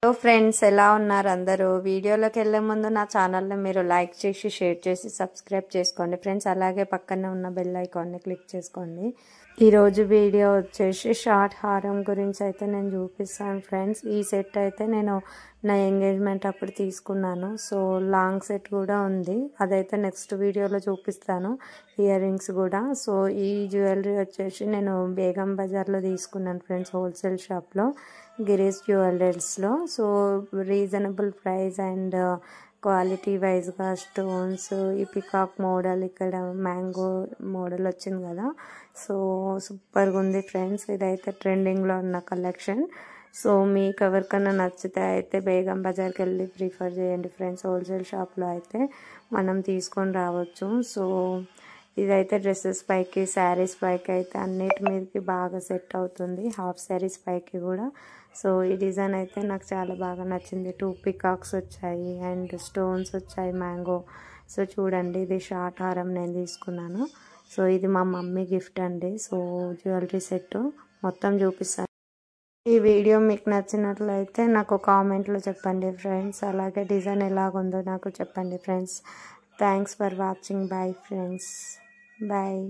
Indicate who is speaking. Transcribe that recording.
Speaker 1: Hello friends, ఎలా ఉన్నారు అందరూ? వీడియోలోకి వెళ్ళే ముందు నా ఛానల్ని మీరు లైక్ చేసి షేర్ చేసి సబ్స్క్రైబ్ చేసుకోండి ఫ్రెండ్స్. అలాగే పక్కనే ఉన్న బెల్ ఐకాన్ని క్లిక్ చేసుకోండి. ఈరోజు వీడియో వచ్చేసి షార్ట్ హారం గురించి అయితే నేను చూపిస్తాను ఫ్రెండ్స్. ఈ సెట్ అయితే నేను నా ఎంగేజ్మెంట్ అప్పుడు తీసుకున్నాను. సో లాంగ్ సెట్ కూడా ఉంది, అదైతే నెక్స్ట్ వీడియోలో చూపిస్తాను. ఇయర్ రింగ్స్ కూడా. సో ఈ జ్యువెలరీ వచ్చేసి నేను బేగం బజార్లో తీసుకున్నాను ఫ్రెండ్స్, హోల్సేల్ షాప్లో, గిరీష్ జ్యువెలర్స్లో. So reasonable price and quality వైజ్గా స్టోన్స్, ఈ పికాక్ మోడల్, ఇక్కడ మ్యాంగో మోడల్ వచ్చింది కదా, సో సూపర్గా ఉంది ఫ్రెండ్స్. ఇదైతే ట్రెండింగ్లో ఉన్న కలెక్షన్. సో మీకు ఎవరికైనా నచ్చితే అయితే బేగం బజార్కి వెళ్ళి ప్రిఫర్ చేయండి ఫ్రెండ్స్. హోల్సేల్ షాప్లో అయితే మనం తీసుకొని రావచ్చు. సో ఇదైతే డ్రెస్సెస్ పైకి, శారీస్ పైకి అయితే అన్నిటి మీదకి బాగా సెట్ అవుతుంది, హాఫ్ శారీస్ పైకి కూడా. సో ఈ డిజైన్ అయితే నాకు చాలా బాగా నచ్చింది. 2 పికాక్స్ వచ్చాయి అండ్ స్టోన్స్ వచ్చాయి, మ్యాంగో. సో చూడండి, ఇది షార్ట్ హారం నేను తీసుకున్నాను. సో ఇది మా మమ్మీ గిఫ్ట్ అండి. సో జ్యువెలరీ సెట్ మొత్తం చూపిస్తాను. ఈ వీడియో మీకు నచ్చినట్లయితే నాకు కామెంట్లో చెప్పండి ఫ్రెండ్స్. అలాగే డిజైన్ ఎలాగుందో నాకు చెప్పండి friends. Thanks for watching. Bye friends, bye.